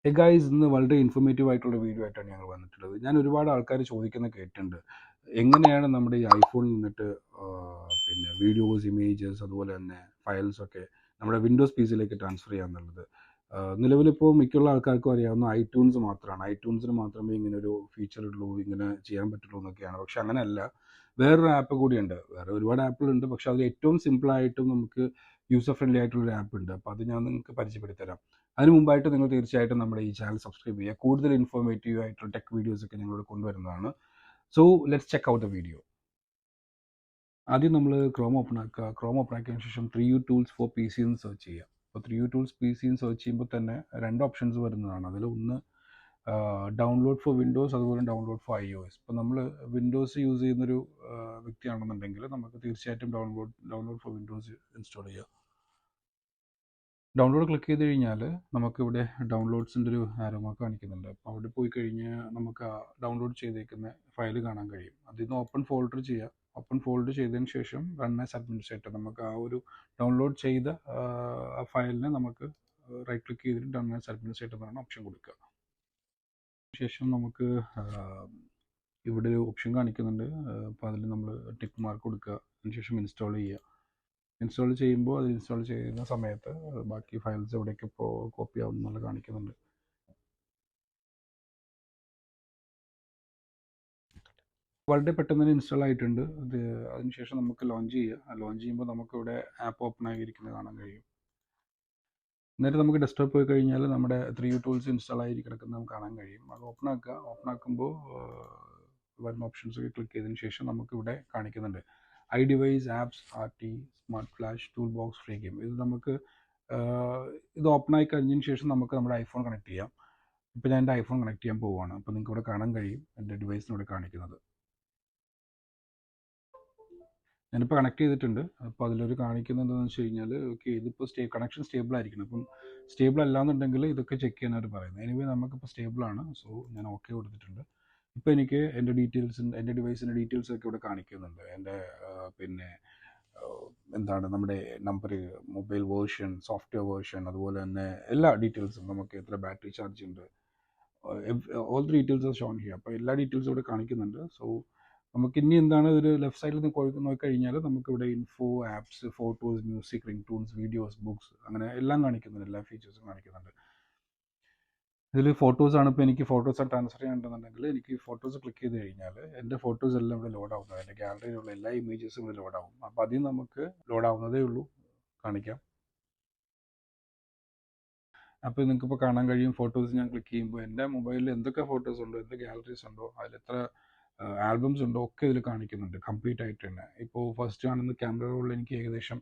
Hey guys, ഇന്ന് വളരെ informative ആയിട്ടുള്ള വീഡിയോ ആയിട്ടാണ് ഞങ്ങൾ വന്നിട്ടുള്ളത്. ഞാൻ ഒരുപാട് ആൾക്കാർ ചോദിക്കുന്ന കേട്ടിട്ടുണ്ട്, എങ്ങനെയാണ് നമ്മുടെ ഈ ഐഫോണിൽ നിന്നിട്ട് പിന്നെ വീഡിയോസ്, ഇമേജസ്, അതുപോലെ തന്നെ ഫയൽസ് ഒക്കെ നമ്മുടെ വിൻഡോസ് പി സിയിലേക്ക് ട്രാൻസ്ഫർ ചെയ്യാന്നുള്ളത്. നിലവിലിപ്പോൾ മിക്കുള്ള ആൾക്കാർക്കും അറിയാവുന്ന ഐട്യൂൺസ് മാത്രമാണ്. ഐട്യൂൺസിന് മാത്രമേ ഇങ്ങനെ ഒരു ഫീച്ചർ ഉള്ളൂ, ഇങ്ങനെ ചെയ്യാൻ പറ്റുള്ളൂ എന്നൊക്കെയാണ്. പക്ഷെ അങ്ങനെയല്ല, വേറൊരു ആപ്പ് കൂടിയുണ്ട്. വേറെ ഒരുപാട് ആപ്പുകളുണ്ട്, പക്ഷെ അതിൽ ഏറ്റവും സിമ്പിളായിട്ടും നമുക്ക് യൂസർ ഫ്രണ്ട്ലി ആയിട്ടുള്ളൊരു ആപ്പ് ഉണ്ട്. അപ്പോൾ അത് ഞാൻ നിങ്ങൾക്ക് പരിചയപ്പെടുത്തി തരാം. അതിന് മുമ്പായിട്ട് നിങ്ങൾ തീർച്ചയായിട്ടും നമ്മുടെ ഈ ചാനൽ സബ്സ്ക്രൈബ് ചെയ്യുക. കൂടുതൽ ഇൻഫോർമേറ്റീവ് ആയിട്ടുള്ള ടെക് വീഡിയോസ് ഒക്കെ ഞങ്ങൾ കൊണ്ടുവരുന്നതാണ്. So let's check out the video. ആദ്യം നമ്മൾ ക്രോം ഓപ്പൺ ആക്കുക. ക്രോം ഓപ്പൺ ആക്കിയതിനു ശേഷം 3U tools for P C എന്ന് സെർച്ച് ചെയ്യുക. അപ്പോൾ 3U ടൂൾസ് പി സി എന്ന് സെർച്ച് ചെയ്യുമ്പോൾ തന്നെ രണ്ട് ഓപ്ഷൻസ് വരുന്നതാണ്. അതിൽ ഒന്ന് ഡൗൺലോഡ് ഫോർ വിൻഡോസ്, അതുപോലെ ഡൗൺലോഡ് ഫോർ iOS. ഇപ്പോൾ നമ്മൾ വിൻഡോസ് യൂസ് ചെയ്യുന്നൊരു വ്യക്തിയാണെന്നുണ്ടെങ്കിൽ നമുക്ക് തീർച്ചയായിട്ടും ഡൗൺലോഡ് ഫോർ വിൻഡോസ് ഇൻസ്റ്റാൾ ചെയ്യുക. ഡൗൺലോഡ് ക്ലിക്ക് ചെയ്ത് കഴിഞ്ഞാൽ നമുക്കിവിടെ ഡൗൺലോഡ്സിൻ്റെ ഒരു ആരോ മാർക്ക് കാണിക്കുന്നുണ്ട്. അപ്പോൾ അവിടെ പോയി കഴിഞ്ഞാൽ നമുക്ക് ആ ഡൗൺലോഡ് ചെയ്തേക്കുന്ന ഫയൽ കാണാൻ കഴിയും. അതിൽ നിന്ന് ഓപ്പൺ ഫോൾഡർ ചെയ്യുക. ഓപ്പൺ ഫോൾഡർ ചെയ്തതിന് ശേഷം റൺ ആസ് അഡ്മിനിസ്ട്രേറ്റർ, നമുക്ക് ആ ഒരു ഡൗൺലോഡ് ചെയ്ത ആ ഫയലിനെ നമുക്ക് റൈറ്റ് ക്ലിക്ക് ചെയ്തിട്ട് റൺ ആസ് അഡ്മിനിസ്ട്രേറ്റർ എന്നാണ് ഓപ്ഷൻ കൊടുക്കുക. ശേഷം നമുക്ക് ഇവിടെ ഒരു ഓപ്ഷൻ കാണിക്കുന്നുണ്ട്. അപ്പോൾ അതിൽ നമ്മൾ ടിക്ക് മാർക്ക് കൊടുക്കുക. അതിനുശേഷം ഇൻസ്റ്റാൾ ചെയ്യുക. ഇൻസ്റ്റാൾ ചെയ്യുമ്പോൾ അത് ഇൻസ്റ്റാൾ ചെയ്യുന്ന സമയത്ത് ബാക്കി ഫയൽസ് എവിടേക്ക് ഇപ്പോൾ കോപ്പി ആവും എന്നുള്ള കാണിക്കുന്നുണ്ട്. വളരെ പെട്ടെന്ന് തന്നെ ഇൻസ്റ്റാൾ ആയിട്ടുണ്ട്. അതിനുശേഷം നമുക്ക് ലോഞ്ച് ചെയ്യുക. ലോഞ്ച് ചെയ്യുമ്പോൾ നമുക്കിവിടെ ആപ്പ് ഓപ്പൺ ആയിരിക്കുന്നത് കാണാൻ കഴിയും. എന്നിട്ട് നമുക്ക് ഡെസ്ക്ടോപ്പ് പോയി കഴിഞ്ഞാൽ നമ്മുടെ 3U ടൂൾസ് ഇൻസ്റ്റാൾ ആയി കിടക്കുന്നത് നമുക്ക് കാണാൻ കഴിയും. അത് ഓപ്പൺ ആക്കുക. ഓപ്പൺ ആക്കുമ്പോൾ വരുന്ന ഓപ്ഷൻസ് ഒക്കെ ക്ലിക്ക് ചെയ്തതിന് ശേഷം നമുക്കിവിടെ കാണിക്കുന്നുണ്ട് iDevice, apps, RT, smart flash, tool box, free game. ഇത് നമുക്ക് ഇത് ഓപ്പൺ ആയി കഴിഞ്ഞതിന് ശേഷം നമുക്ക് നമ്മുടെ ഐഫോൺ കണക്ട് ചെയ്യാം. ഇപ്പോൾ ഞാൻ എൻ്റെ ഐഫോൺ കണക്ട് ചെയ്യാൻ പോവുകയാണ്. അപ്പോൾ നിങ്ങൾക്ക് ഇവിടെ കാണാൻ കഴിയും എൻ്റെ ഡിവൈസിനോട് കാണിക്കുന്നത്. ഞാനിപ്പോൾ കണക്ട് ചെയ്തിട്ടുണ്ട്. അപ്പോൾ അതിലൊരു കാണിക്കുന്നത് എന്താണെന്ന് വെച്ച് കഴിഞ്ഞാൽ, ഓക്കെ, ഇതിപ്പോൾ കണക്ഷൻ സ്റ്റേബിൾ ആയിരിക്കണം. അപ്പം സ്റ്റേബിൾ അല്ലാന്നുണ്ടെങ്കിൽ ഇതൊക്കെ ചെക്ക് ചെയ്യാനായിട്ട് പറയുന്നത്. എനിവേ നമുക്കിപ്പോൾ സ്റ്റേബിളാണ്. സോ ഞാൻ ഓക്കെ കൊടുത്തിട്ടുണ്ട്. ഇപ്പോൾ എനിക്ക് എൻ്റെ എൻ്റെ ഡിവൈസിൻ്റെ ഡീറ്റെയിൽസ് ഒക്കെ ഇവിടെ കാണിക്കുന്നുണ്ട്. എൻ്റെ പിന്നെ എന്താണ് നമ്മുടെ number, mobile version, software version, അതുപോലെ തന്നെ എല്ലാ ഡീറ്റെയിൽസും, നമുക്ക് എത്ര ബാറ്ററി ചാർജ് ഉണ്ട്, all the details are shown here. അപ്പോൾ എല്ലാ ഡീറ്റെയിൽസും ഇവിടെ കാണിക്കുന്നുണ്ട്. സോ നമുക്ക് ഇനി എന്താണ് ഒരു ലെഫ്റ്റ് സൈഡിൽ നിന്ന് നോക്കിക്കഴിഞ്ഞാൽ നമുക്കിവിടെ info, apps, photos, music, ring tones, videos, books, അങ്ങനെ എല്ലാം കാണിക്കുന്നുണ്ട്. എല്ലാ ഫീച്ചേഴ്സും കാണിക്കുന്നുണ്ട്. ഇതിൽ ഫോട്ടോസാണ്. ഇപ്പോൾ എനിക്ക് ഫോട്ടോസ് ട്രാൻസ്ഫർ ചെയ്യണമെന്നുണ്ടെങ്കിൽ എനിക്ക് ഫോട്ടോസ് ക്ലിക്ക് ചെയ്ത് കഴിഞ്ഞാൽ എൻ്റെ ഫോട്ടോസ് എല്ലാം ഇവിടെ ലോഡ് ആവുന്നത്. എൻ്റെ ഗാലറിയിലുള്ള എല്ലാ ഇമേജസും ഇവിടെ ലോഡ് ആവും. അപ്പോൾ അതിൽ നമുക്ക് ലോഡ് ആവുന്നതേ ഉള്ളൂ. കാണിക്കാം. അപ്പോൾ നിങ്ങൾക്കിപ്പോൾ കാണാൻ കഴിയും, ഫോട്ടോസ് ഞാൻ ക്ലിക്ക് ചെയ്യുമ്പോൾ എൻ്റെ മൊബൈലിൽ എന്തൊക്കെ ഫോട്ടോസ് ഉണ്ടോ, എന്തൊക്കെ ഗാലറീസ് ഉണ്ടോ, അതിൽ എത്ര ആൽബംസ് ഉണ്ടോ ഒക്കെ ഇതിൽ കാണിക്കുന്നുണ്ട് കംപ്ലീറ്റ് ആയിട്ട് തന്നെ. ഇപ്പോൾ ഫസ്റ്റ് കാണുന്ന ക്യാമറ റോളിൽ എനിക്ക് ഏകദേശം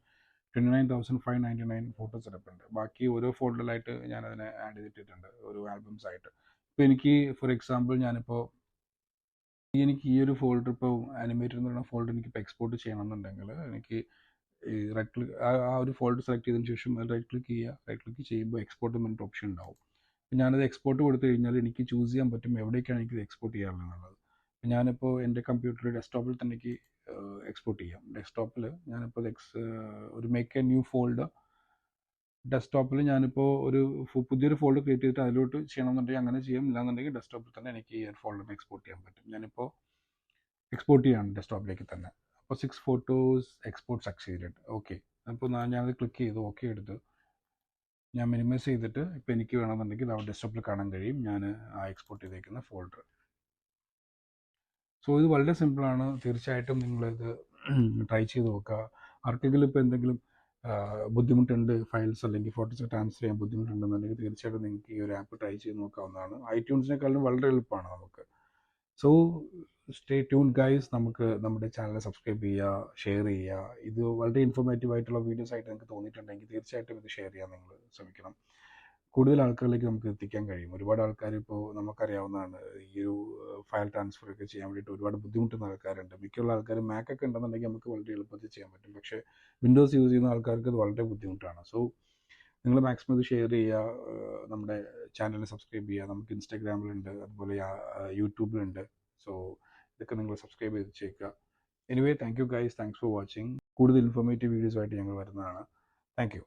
29,599 ഫോട്ടോസ് എടുപ്പുണ്ട്. ബാക്കി ഓരോ ഫോൾഡറിലായിട്ട് ഞാൻ അതിനെ ആഡ് ചെയ്തിട്ടുണ്ട്, ഓരോ ആൽബംസ് ആയിട്ട്. ഇപ്പോൾ എനിക്ക് ഫോർ എക്സാമ്പിൾ എനിക്ക് ഈ ഒരു ഫോൾഡർ, ഇപ്പോൾ ആനിമേറ്റഡ് എന്ന് പറയുന്ന ഫോൾഡർ എനിക്കിപ്പോൾ എക്സ്പോർട്ട് ചെയ്യണമെന്നുണ്ടെങ്കിൽ എനിക്ക് ഈ റൈറ്റ് ക്ലിക്ക് ആ ഒരു ഫോൾഡർ സെലക്ട് ചെയ്തതിന് ശേഷം റൈറ്റ് ക്ലിക്ക് ചെയ്യുക. റൈറ്റ് ക്ലിക്ക് ചെയ്യുമ്പോൾ എക്സ്പോർട്ട് എന്ന് പറഞ്ഞിട്ട് ഓപ്ഷൻ ഉണ്ടാവും. ഞാനത് എക്സ്പോർട്ട് കൊടുത്തു കഴിഞ്ഞാൽ എനിക്ക് ചൂസ് ചെയ്യാൻ പറ്റും എവിടേക്കാണ് എനിക്ക് എക്സ്പോർട്ട് ചെയ്യാനുള്ളത്. ഞാനിപ്പോൾ എൻ്റെ കമ്പ്യൂട്ടറിൽ ഡെസ്ക്ടോപ്പിൽ തന്നെ എനിക്ക് എക്സ്പോർട്ട് ചെയ്യാം. ഡെസ്ക്ടോപ്പിൽ ഞാനിപ്പോൾ ഒരു മേക്ക് എ ന്യൂ ഫോൾഡർ, ഡെസ്ക്ടോപ്പിൽ ഞാനിപ്പോൾ ഒരു പുതിയൊരു ഫോൾഡർ ക്രിയേറ്റ് ചെയ്തിട്ട് അതിലോട്ട് ചെയ്യണമെന്നുണ്ടെങ്കിൽ അങ്ങനെ ചെയ്യാം. ഇല്ലാന്നുണ്ടെങ്കിൽ ഡെസ്ക്ടോപ്പിൽ തന്നെ എനിക്ക് ഈ ഒരു ഫോൾഡറിന് എക്സ്പോർട്ട് ചെയ്യാൻ പറ്റും. ഞാനിപ്പോൾ എക്സ്പോർട്ട് ചെയ്യാണ് ഡെസ്ക്ടോപ്പിലേക്ക് തന്നെ. അപ്പോൾ 6 ഫോട്ടോസ് എക്സ്പോർട്ട് സക്സീഡഡ്. ഓക്കെ, അപ്പോൾ ഞാനത് ക്ലിക്ക് ചെയ്തു, ഓക്കെ എടുത്ത് ഞാൻ മിനിമൈസ് ചെയ്തിട്ട് ഇപ്പോൾ എനിക്ക് വേണമെന്നുണ്ടെങ്കിൽ അവിടെ ഡെസ്ക്ടോപ്പിൽ കാണാൻ കഴിയും ഞാൻ ആ എക്സ്പോർട്ട് ചെയ്തേക്കുന്ന ഫോൾഡർ. സോ ഇത് വളരെ സിമ്പിളാണ്. തീർച്ചയായിട്ടും നിങ്ങളിത് ട്രൈ ചെയ്ത് നോക്കുക. ആർക്കെങ്കിലും ഇപ്പോൾ എന്തെങ്കിലും ബുദ്ധിമുട്ടുണ്ട്, ഫയൽസ് അല്ലെങ്കിൽ ഫോട്ടോസ് ട്രാൻസ്ഫർ ചെയ്യാൻ ബുദ്ധിമുട്ടുണ്ടെന്നുണ്ടെങ്കിൽ തീർച്ചയായിട്ടും നിങ്ങൾക്ക് ഈ ഒരു ആപ്പ് ട്രൈ ചെയ്ത് നോക്കാവുന്നതാണ്. ഐട്യൂൺസിനേക്കാളും വളരെ എളുപ്പമാണ് നമുക്ക്. So stay tune guys. നമുക്ക് നമ്മുടെ ചാനൽ സബ്സ്ക്രൈബ് ചെയ്യുക, ഷെയർ ചെയ്യുക. ഇത് വളരെ ഇൻഫോർമേറ്റീവ് ആയിട്ടുള്ള വീഡിയോസ് ആയിട്ട് നിങ്ങൾക്ക് തോന്നിയിട്ടുണ്ടെങ്കിൽ തീർച്ചയായിട്ടും ഇത് ഷെയർ ചെയ്യാൻ നിങ്ങൾ ശ്രമിക്കണം. കൂടുതൽ ആൾക്കാരിലേക്ക് നമുക്ക് എത്തിക്കാൻ കഴിയും. ഒരുപാട് ആൾക്കാർ, ഇപ്പോൾ നമുക്കറിയാവുന്നതാണ്, ഈ ഒരു ഫയൽ ട്രാൻസ്ഫർ ഒക്കെ ചെയ്യാൻ വേണ്ടിയിട്ട് ഒരുപാട് ബുദ്ധിമുട്ടുന്ന ആൾക്കാരുണ്ട്. മിക്കുള്ള ആൾക്കാർ മാക് ഒക്കെ ഉണ്ടെന്നുണ്ടെങ്കിൽ നമുക്ക് വളരെ എളുപ്പത്തിൽ ചെയ്യാൻ പറ്റും. പക്ഷേ വിൻഡോസ് യൂസ് ചെയ്യുന്ന ആൾക്കാർക്ക് ഇത് വളരെ ബുദ്ധിമുട്ടാണ്. സോ നിങ്ങൾ മാക്സിമം ഇത് ഷെയർ ചെയ്യുക. നമ്മുടെ ചാനൽ സബ്സ്ക്രൈബ് ചെയ്യുക. നമുക്ക് ഇൻസ്റ്റാഗ്രാമിലുണ്ട്, അതുപോലെ യൂട്യൂബിലുണ്ട്. സോ ഇതൊക്കെ നിങ്ങൾ സബ്സ്ക്രൈബ് ചെയ്ത് വെച്ചേക്കുക. Anyway, thank you guys, thanks for watching. കൂടുതൽ ഇൻഫോർമേറ്റീവ് വീഡിയോസുമായിട്ട് ഞങ്ങൾ വരുന്നതാണ്. Thank you.